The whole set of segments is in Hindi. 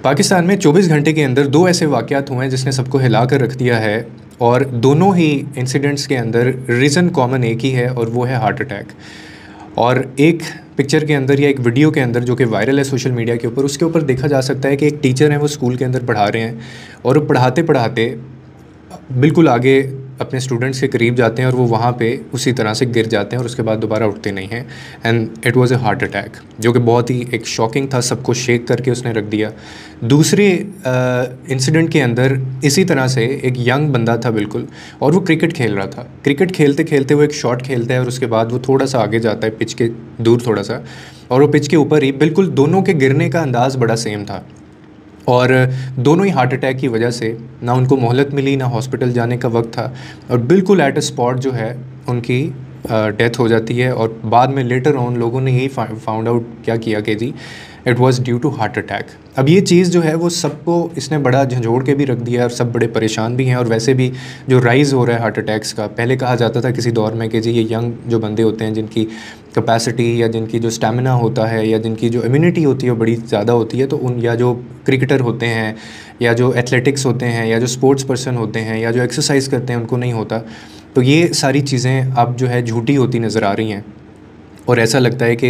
पाकिस्तान में 24 घंटे के अंदर दो ऐसे वाक़यात हुए हैं जिसने सबको हिला कर रख दिया है, और दोनों ही इंसिडेंट्स के अंदर रीज़न कॉमन एक ही है और वो है हार्ट अटैक। और एक पिक्चर के अंदर या एक वीडियो के अंदर जो कि वायरल है सोशल मीडिया के ऊपर, उसके ऊपर देखा जा सकता है कि एक टीचर हैं, वो स्कूल के अंदर पढ़ा रहे हैं और वो पढ़ाते पढ़ाते बिल्कुल आगे अपने स्टूडेंट्स के करीब जाते हैं और वो वहाँ पे उसी तरह से गिर जाते हैं और उसके बाद दोबारा उठते नहीं हैं। And it was a heart attack, जो कि बहुत ही एक शॉकिंग था, सबको शेक करके उसने रख दिया। दूसरे इंसिडेंट के अंदर इसी तरह से एक यंग बंदा था बिल्कुल, और वो क्रिकेट खेल रहा था। क्रिकेट खेलते खेलते वो एक शॉट खेलता है और उसके बाद वो थोड़ा सा आगे जाता है पिच के दूर थोड़ा सा, और वो पिच के ऊपर ही बिल्कुल दोनों के गिरने का अंदाज़ बड़ा सेम था। और दोनों ही हार्ट अटैक की वजह से ना उनको मोहलत मिली, ना हॉस्पिटल जाने का वक्त था, और बिल्कुल एट अ स्पॉट जो है उनकी डेथ हो जाती है। और बाद में लेटर ऑन लोगों ने यही फाउंड आउट क्या किया कि जी it was due to heart attack. अब ये चीज़ जो है वो सबको इसने बड़ा झंझोड़ के भी रख दिया और सब बड़े परेशान भी हैं। और वैसे भी जो राइज़ हो रहा है हार्ट अटैक्स का, पहले कहा जाता था किसी दौर में कि जी ये यंग जो बंदे होते हैं जिनकी कैपेसिटी या जिनकी जो स्टेमिना होता है या जिनकी जो इम्यूनिटी होती है वो बड़ी ज़्यादा होती है, तो उन या जो क्रिकेटर होते हैं या जो एथलेटिक्स होते हैं या जो स्पोर्ट्स पर्सन होते हैं या जो एक्सरसाइज करते हैं उनको नहीं होता। तो ये सारी चीज़ें अब जो है झूठी होती नज़र आ रही हैं, और ऐसा लगता है कि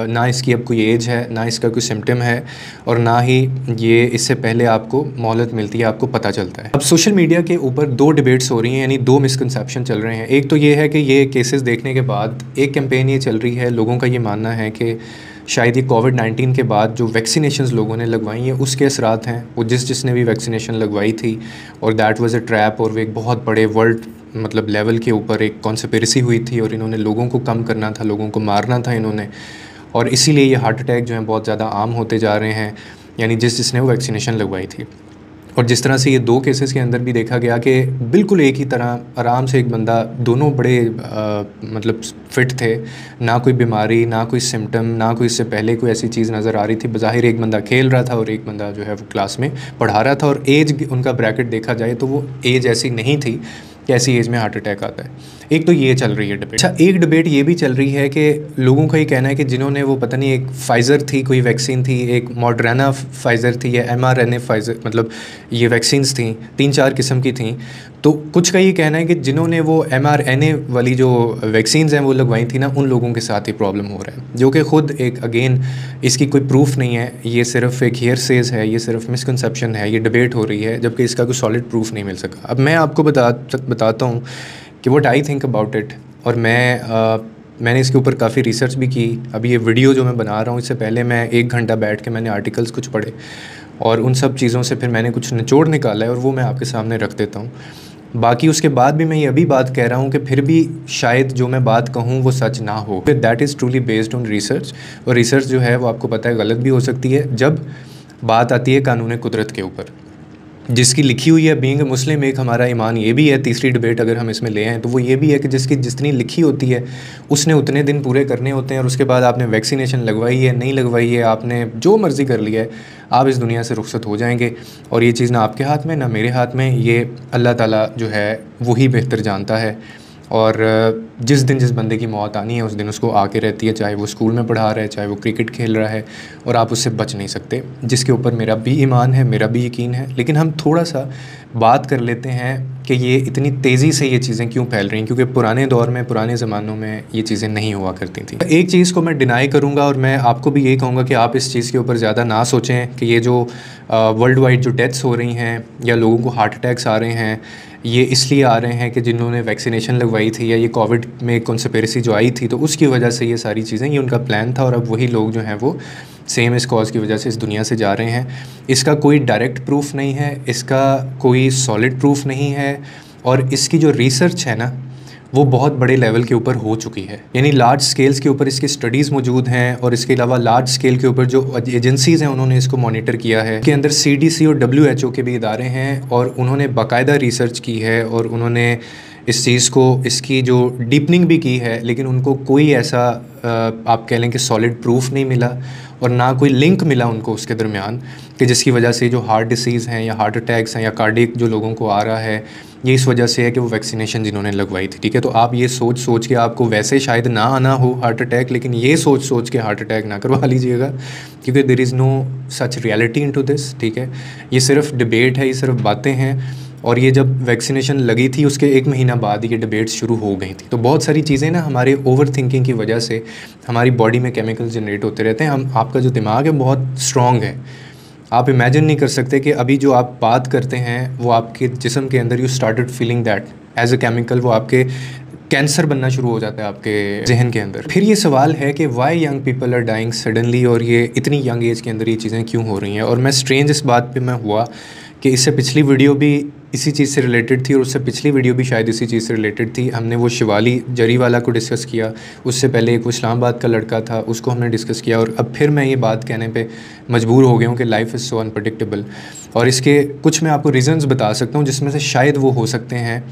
ना इसकी अब कोई एज है, ना इसका कोई सिम्टम है, और ना ही ये इससे पहले आपको मोहलत मिलती है, आपको पता चलता है। अब सोशल मीडिया के ऊपर दो डिबेट्स हो रही हैं, यानी दो मिसकंसेप्शन चल रहे हैं। एक तो ये है कि ये केसेस देखने के बाद एक कैंपेन ये चल रही है, लोगों का ये मानना है कि शायद ये कोविड-19 के बाद जो वैक्सीनेशंस लोगों ने लगवाई हैं उसके असरात हैं। वो जिसने भी वैक्सीनेशन लगवाई थी और दैट वाज़ अ ट्रैप, और वो एक बहुत बड़े वर्ल्ड मतलब लेवल के ऊपर एक कॉन्स्पिरेसी हुई थी और इन्होंने लोगों को कम करना था, लोगों को मारना था इन्होंने, और इसीलिए ये हार्ट अटैक जो हैं बहुत ज़्यादा आम होते जा रहे हैं, यानी जिसने वो वैक्सीनेशन लगवाई थी। और जिस तरह से ये दो केसेस के अंदर भी देखा गया कि बिल्कुल एक ही तरह आराम से एक बंदा, दोनों बड़े मतलब फिट थे, ना कोई बीमारी, ना कोई सिम्टम, ना कोई इससे पहले कोई ऐसी चीज़ नज़र आ रही थी। बज़ाहिर एक बंदा खेल रहा था और एक बंदा जो है वो क्लास में पढ़ा रहा था, और एज उनका ब्रैकेट देखा जाए तो वो एज ऐसी नहीं थी कि ऐसी एज में हार्ट अटैक आता है। एक तो ये चल रही है डिबेट। अच्छा, एक डिबेट ये भी चल रही है कि लोगों का ये कहना है कि जिन्होंने वो पता नहीं एक फाइज़र थी कोई वैक्सीन थी, एक मॉडर्ना फाइज़र थी या mRNA फाइज़र, मतलब ये वैक्सीन्स थी, 3-4 किस्म की थी। तो कुछ का ये कहना है कि जिन्होंने वो mRNA वाली जो वैक्सीन्स हैं वो लगवाई थी ना, उन लोगों के साथ ही प्रॉब्लम हो रहा है, जो कि ख़ुद एक अगेन इसकी कोई प्रूफ नहीं है, ये सिर्फ एक हियरसेज है, ये सिर्फ मिसकंसेप्शन है, ये डिबेट हो रही है, जबकि इसका कोई सॉलिड प्रूफ नहीं मिल सका। अब मैं आपको बताता हूँ कि what I think about it, और मैंने इसके ऊपर काफ़ी रिसर्च भी की। अभी ये वीडियो जो मैं बना रहा हूँ, इससे पहले मैं 1 घंटा बैठ के मैंने आर्टिकल्स कुछ पढ़े और उन सब चीज़ों से फिर मैंने कुछ निचोड़ निकाला है और वो मैं आपके सामने रख देता हूँ। बाकी उसके बाद भी मैं ये अभी बात कह रहा हूँ कि फिर भी शायद जो मैं बात कहूँ वो सच ना हो, that is truly based on research. और रिसर्च जो है वो आपको पता है गलत भी हो सकती है जब बात आती है कानून कुदरत के ऊपर, जिसकी लिखी हुई है। बीइंग मुस्लिम एक हमारा ईमान ये भी है, तीसरी डिबेट अगर हम इसमें ले आएँ तो वो ये भी है कि जिसकी जितनी लिखी होती है उसने उतने दिन पूरे करने होते हैं, और उसके बाद आपने वैक्सीनेशन लगवाई है नहीं लगवाई है, आपने जो मर्ज़ी कर लिया है, आप इस दुनिया से रुखसत हो जाएंगे। और ये चीज़ ना आपके हाथ में ना मेरे हाथ में, ये अल्लाह ताला जो है वही बेहतर जानता है। और जिस दिन जिस बंदे की मौत आनी है उस दिन उसको आके रहती है, चाहे वो स्कूल में पढ़ा रहा है, चाहे वो क्रिकेट खेल रहा है, और आप उससे बच नहीं सकते, जिसके ऊपर मेरा भी ईमान है, मेरा भी यकीन है। लेकिन हम थोड़ा सा बात कर लेते हैं कि ये इतनी तेज़ी से ये चीज़ें क्यों फैल रही हैं, क्योंकि पुराने दौर में, पुराने ज़मानों में ये चीज़ें नहीं हुआ करती थी। एक चीज़ को मैं डिनाई करूँगा और मैं आपको भी यही कहूँगा कि आप इस चीज़ के ऊपर ज़्यादा ना सोचें कि ये जो वर्ल्ड वाइड जो डेथ्स हो रही हैं या लोगों को हार्ट अटैक्स आ रहे हैं, ये इसलिए आ रहे हैं कि जिन्होंने वैक्सीनेशन लगवाई थी या ये कोविड में कॉन्स्पिरेसी जो आई थी तो उसकी वजह से ये सारी चीज़ें, ये उनका प्लान था, और अब वही लोग जो हैं वो सेम इस कॉज की वजह से इस दुनिया से जा रहे हैं। इसका कोई डायरेक्ट प्रूफ नहीं है, इसका कोई सॉलिड प्रूफ नहीं है, और इसकी जो रिसर्च है ना वो बहुत बड़े लेवल के ऊपर हो चुकी है, यानी लार्ज स्केल्स के ऊपर इसकी स्टडीज़ मौजूद हैं, और इसके अलावा लार्ज स्केल के ऊपर जो एजेंसीज़ हैं उन्होंने इसको मॉनिटर किया है। इसके अंदर CDC और WHO के भी इदारे हैं, और उन्होंने बाकायदा रिसर्च की है, और उन्होंने इस चीज़ को, इसकी जो डीपनिंग भी की है, लेकिन उनको कोई ऐसा आप कह लें कि सॉलिड प्रूफ नहीं मिला, और ना कोई लिंक मिला उनको उसके दरमियान कि जिसकी वजह से जो हार्ट डिसीज़ हैं या हार्ट अटैक्स हैं या कार्डियक जो लोगों को आ रहा है, ये इस वजह से है कि वो वैक्सीनेशन जिन्होंने लगवाई थी, ठीक है। तो आप ये सोच सोच के आपको वैसे शायद ना आना हो हार्ट अटैक, लेकिन ये सोच सोच के हार्ट अटैक ना करवा लीजिएगा, क्योंकि there is no such reality into this, ठीक है। ये सिर्फ डिबेट है, ये सिर्फ बातें हैं। और ये जब वैक्सीनेशन लगी थी उसके 1 महीना बाद ये डिबेट्स शुरू हो गई थी। तो बहुत सारी चीज़ें ना हमारे ओवर थिंकिंग की वजह से हमारी बॉडी में केमिकल्स जनरेट होते रहते हैं। आपका जो दिमाग है बहुत स्ट्रॉन्ग है। आप इमेजिन नहीं कर सकते कि अभी जो आप बात करते हैं वो आपके जिस्म के अंदर you started feeling that as a chemical, वो आपके कैंसर बनना शुरू हो जाता है आपके जहन के अंदर। फिर ये सवाल है कि why young people are dying suddenly, और ये इतनी यंग एज के अंदर ये चीज़ें क्यों हो रही हैं। और मैं स्ट्रेंज इस बात पे मैं हुआ कि इससे पिछली वीडियो भी इसी चीज़ से रिलेटेड थी, और उससे पिछली वीडियो भी शायद इसी चीज़ से रिलेटेड थी। हमने वो शिवाली जरीवाला को डिस्कस किया, उससे पहले एक इस्लामाबाद का लड़का था उसको हमने डिस्कस किया, और अब फिर मैं ये बात कहने पे मजबूर हो गया हूँ कि लाइफ इज़ सो अनप्रडिक्टेबल। और इसके कुछ मैं आपको रीज़न्स बता सकता हूँ जिसमें से शायद वो हो सकते हैं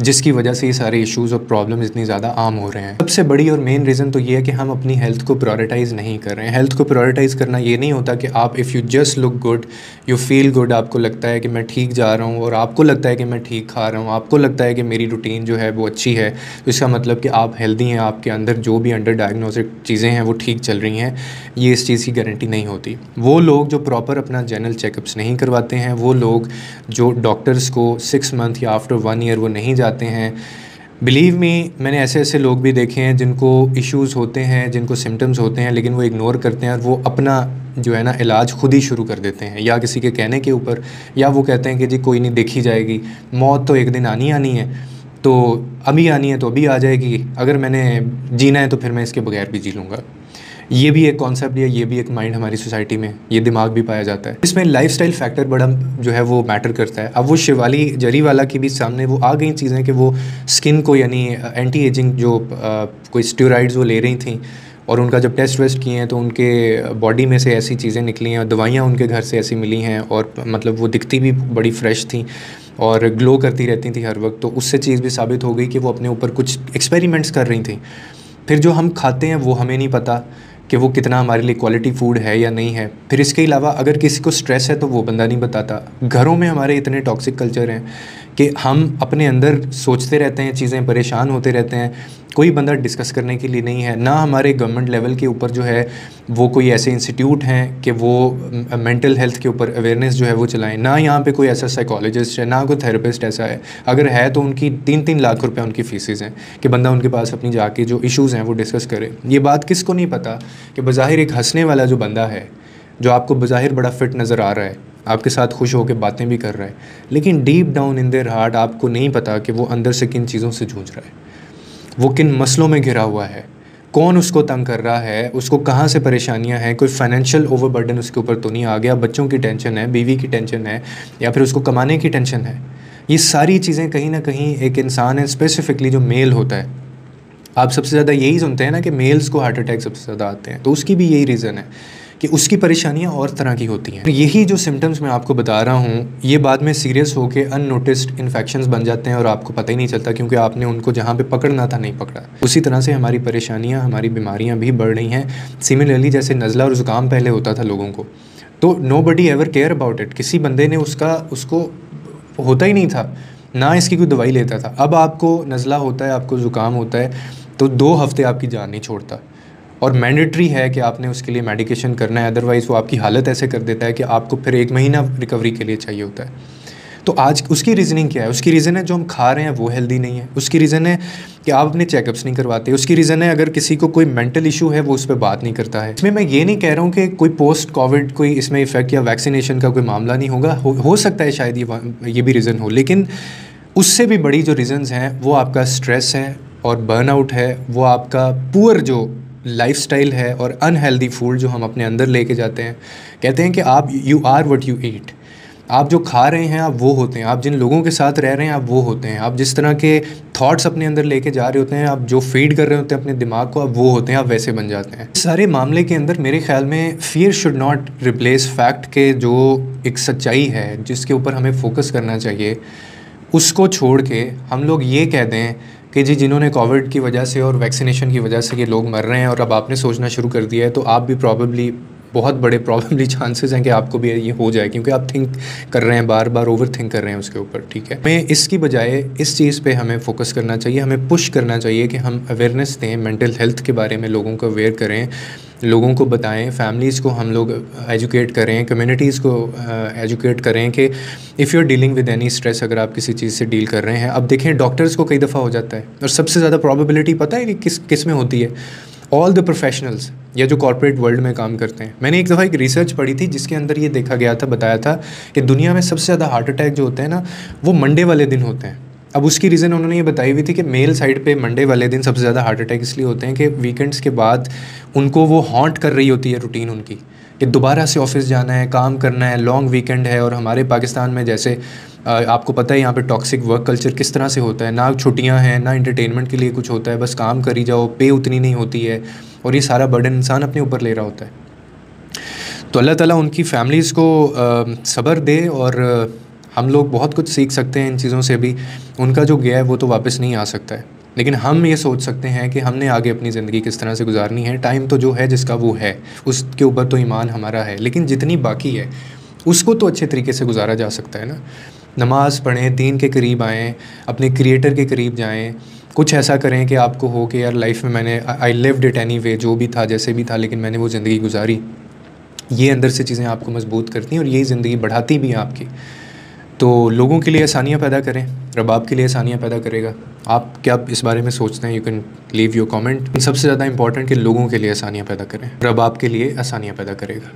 जिसकी वजह से ये सारे इश्यूज़ और प्रॉब्लम्स इतनी ज़्यादा आम हो रहे हैं। सबसे बड़ी और मेन रीज़न तो ये है कि हम अपनी हेल्थ को प्रायोरिटाइज़ नहीं कर रहे हैं। हेल्थ को प्रायोरिटाइज़ करना ये नहीं होता कि आप if you just look good, you feel good, आपको लगता है कि मैं ठीक जा रहा हूँ और आपको लगता है कि मैं ठीक खा रहा हूँ, आपको लगता है कि मेरी रूटीन जो है वो अच्छी है, तो इसका मतलब कि आप हेल्दी हैं, आपके अंदर जो भी अंडर डायग्नोस्टिक चीज़ें हैं वो ठीक चल रही हैं। ये इस चीज़ की गारंटी नहीं होती। वो लोग जो प्रॉपर अपना जनरल चेकअप्स नहीं करवाते हैं, वो लोग जो डॉक्टर्स को 6 मंथ या आफ्टर 1 ईयर वो नहीं जाते हैं, बिलीव मी, मैंने ऐसे ऐसे लोग भी देखे हैं जिनको इश्यूज़ होते हैं, जिनको सिम्टम्स होते हैं, लेकिन वो इग्नोर करते हैं और वो अपना जो है ना इलाज खुद ही शुरू कर देते हैं, या किसी के कहने के ऊपर, या वो कहते हैं कि जी कोई नहीं, देखी जाएगी, मौत तो एक दिन आनी आनी है, तो अभी आनी है तो अभी आ जाएगी, अगर मैंने जीना है तो फिर मैं इसके बगैर भी जी लूँगा। ये भी एक कॉन्सेप्ट है, ये भी एक माइंड हमारी सोसाइटी में, ये दिमाग भी पाया जाता है। इसमें लाइफस्टाइल फैक्टर बड़ा जो है वो मैटर करता है। अब वो शिवाली जरीवाला की भी सामने वो आ गई चीज़ें कि वो स्किन को यानी एंटी एजिंग जो कोई स्टेरॉइड्स वो ले रही थी, और उनका जब टेस्ट वेस्ट किए हैं तो उनके बॉडी में से ऐसी चीज़ें निकली हैं और दवाइयाँ उनके घर से ऐसी मिली हैं, और मतलब वो दिखती भी बड़ी फ्रेश थी और ग्लो करती रहती थी हर वक्त। तो उससे चीज़ भी साबित हो गई कि वो अपने ऊपर कुछ एक्सपेरिमेंट्स कर रही थी। फिर जो हम खाते हैं वो हमें नहीं पता कि वो कितना हमारे लिए क्वालिटी फ़ूड है या नहीं है। फिर इसके अलावा अगर किसी को स्ट्रेस है तो वो बंदा नहीं बताता। घरों में हमारे इतने टॉक्सिक कल्चर हैं कि हम अपने अंदर सोचते रहते हैं चीज़ें, परेशान होते रहते हैं, कोई बंदा डिस्कस करने के लिए नहीं है। ना हमारे गवर्नमेंट लेवल के ऊपर जो है वो कोई ऐसे इंस्टीट्यूट हैं कि वो मेंटल हेल्थ के ऊपर अवेयरनेस जो है वो चलाएं, ना यहाँ पे कोई ऐसा साइकोलॉजिस्ट है, ना कोई थेरेपिस्ट ऐसा है। अगर है तो उनकी 3-3 लाख रुपए उनकी फ़ीसेस हैं कि बंदा उनके पास अपनी जाके जो इश्यूज़ हैं वो डिस्कस करे। ये बात किसको नहीं पता कि बज़ाहिर एक हंसने वाला जो बंदा है, जो आपको बज़ाहिर बड़ा फिट नज़र आ रहा है, आपके साथ खुश होकर बातें भी कर रहा है, लेकिन deep down in their heart आपको नहीं पता कि वो अंदर से किन चीज़ों से जूझ रहा है, वो किन मसलों में घिरा हुआ है, कौन उसको तंग कर रहा है, उसको कहाँ से परेशानियां हैं, कोई फाइनेंशियल ओवरबर्डन उसके ऊपर तो नहीं आ गया, बच्चों की टेंशन है, बीवी की टेंशन है, या फिर उसको कमाने की टेंशन है। ये सारी चीज़ें कहीं ना कहीं एक इंसान है, स्पेसिफिकली जो मेल होता है, आप सबसे ज़्यादा यही सुनते हैं ना कि मेल्स को हार्ट अटैक सबसे ज़्यादा आते हैं, तो उसकी भी यही रीज़न है कि उसकी परेशानियां और तरह की होती हैं। यही जो सिम्टम्स मैं आपको बता रहा हूँ ये बाद में सीरियस होकर अननोटिस्ड इन्फेक्शंस बन जाते हैं और आपको पता ही नहीं चलता, क्योंकि आपने उनको जहाँ पे पकड़ना था नहीं पकड़ा। उसी तरह से हमारी परेशानियाँ, हमारी बीमारियाँ भी बढ़ रही हैं। सिमिलरली जैसे नज़ला और ज़ुकाम पहले होता था लोगों को, तो nobody ever care about it, किसी बंदे ने उसको होता ही नहीं था, ना इसकी कोई दवाई लेता था। अब आपको नज़ला होता है, आपको ज़ुकाम होता है, तो 2 हफ्ते आपकी जान नहीं छोड़ता, और मैंडेटरी है कि आपने उसके लिए मेडिकेशन करना है, अदरवाइज़ वो आपकी हालत ऐसे कर देता है कि आपको फिर 1 महीना रिकवरी के लिए चाहिए होता है। तो आज उसकी रीज़निंग क्या है? उसकी रीज़न है जो हम खा रहे हैं वो हेल्दी नहीं है, उसकी रीज़न है कि आप अपने चेकअप्स नहीं करवाते, उसकी रीज़न है अगर किसी को कोई मेंटल इशू है वो उस पर बात नहीं करता है। इसमें मैं ये नहीं कह रहा हूँ कि कोई पोस्ट कोविड कोई इसमें इफ़ेक्ट या वैक्सीनेशन का कोई मामला नहीं होगा, हो सकता है शायद ये भी रीज़न हो, लेकिन उससे भी बड़ी जो रीज़न्स हैं वो आपका स्ट्रेस है और बर्नआउट है, वो आपका पुअर जो लाइफस्टाइल है और अनहेल्दी फूड जो हम अपने अंदर लेके जाते हैं। कहते हैं कि आप you are what you eat, आप जो खा रहे हैं आप वो होते हैं, आप जिन लोगों के साथ रह रहे हैं आप वो होते हैं, आप जिस तरह के थॉट्स अपने अंदर लेके जा रहे होते हैं, आप जो फीड कर रहे होते हैं अपने दिमाग को, आप वो होते हैं, आप वैसे बन जाते हैं। सारे मामले के अंदर मेरे ख्याल में fear should not replace fact के जो एक सच्चाई है जिसके ऊपर हमें फोकस करना चाहिए, उसको छोड़ के हम लोग ये कह दें कि जी जिन्होंने कोविड की वजह से और वैक्सीनेशन की वजह से ये लोग मर रहे हैं और अब आपने सोचना शुरू कर दिया है तो आप भी प्रॉबेबली बहुत बड़े प्रॉब्लली चांसेस हैं कि आपको भी ये हो जाए, क्योंकि आप थिंक कर रहे हैं, बार बार ओवर थिंक कर रहे हैं उसके ऊपर, ठीक है। हमें इसकी बजाय इस चीज़ पे हमें फोकस करना चाहिए, हमें पुश करना चाहिए कि हम अवेयरनेस दें, मेंटल हेल्थ के बारे में लोगों को अवेयर करें, लोगों को बताएं, फैमिलीज़ को हम लोग एजुकेट करें, कम्युनिटीज़ को एजुकेट करें कि if you are dealing with any stress, अगर आप किसी चीज़ से डील कर रहे हैं। अब देखें डॉक्टर्स को कई दफ़ा हो जाता है, और सबसे ज़्यादा प्रॉबिलिटी पता है कि किस में होती है? ऑल द प्रोफेशनल्स या जो कॉर्पोरेट वर्ल्ड में काम करते हैं। मैंने एक दफ़ा एक रिसर्च पढ़ी थी जिसके अंदर ये देखा गया था, बताया था कि दुनिया में सबसे ज़्यादा हार्ट अटैक जो होते हैं ना, वो मंडे वाले दिन होते हैं। अब उसकी रीज़न उन्होंने ये बताई हुई थी कि मेल साइड पे मंडे वाले दिन सबसे ज़्यादा हार्ट अटैक इसलिए होते हैं कि वीकेंड्स के बाद उनको वो हॉन्ट कर रही होती है रूटीन उनकी, कि दोबारा से ऑफिस जाना है, काम करना है, लॉन्ग वीकेंड है। और हमारे पाकिस्तान में जैसे आपको पता है यहाँ पे टॉक्सिक वर्क कल्चर किस तरह से होता है, ना छुट्टियाँ हैं, ना इंटरटेनमेंट के लिए कुछ होता है, बस काम करी जाओ, पे उतनी नहीं होती है, और ये सारा बर्डन इंसान अपने ऊपर ले रहा होता है। तो अल्लाह ताला उनकी फैमिलीज़ को सब्र दे, और हम लोग बहुत कुछ सीख सकते हैं इन चीज़ों से भी। उनका जो गया है वो तो वापस नहीं आ सकता है, लेकिन हम ये सोच सकते हैं कि हमने आगे अपनी ज़िंदगी किस तरह से गुजारनी है। टाइम तो जो है जिसका वो है, उसके ऊपर तो ईमान हमारा है, लेकिन जितनी बाकी है उसको तो अच्छे तरीके से गुजारा जा सकता है ना। नमाज़ पढ़ें, दीन के करीब आएँ, अपने क्रिएटर के करीब जाएँ, कुछ ऐसा करें कि आपको हो कि यार लाइफ में मैंने I lived it any way, जो भी था जैसे भी था, लेकिन मैंने वो ज़िंदगी गुजारी। ये अंदर से चीज़ें आपको मजबूत करती हैं और यही ज़िंदगी बढ़ाती भी हैं आपकी। तो लोगों के लिए आसानियाँ पैदा करें, रब आपके लिए आसानियाँ पैदा करेगा। आप क्या इस बारे में सोचते हैं? You can leave your comment. सबसे ज़्यादा इंपॉर्टेंट कि लोगों के लिए आसानियाँ पैदा करें, रब आपके लिए आसानियाँ पैदा करेगा।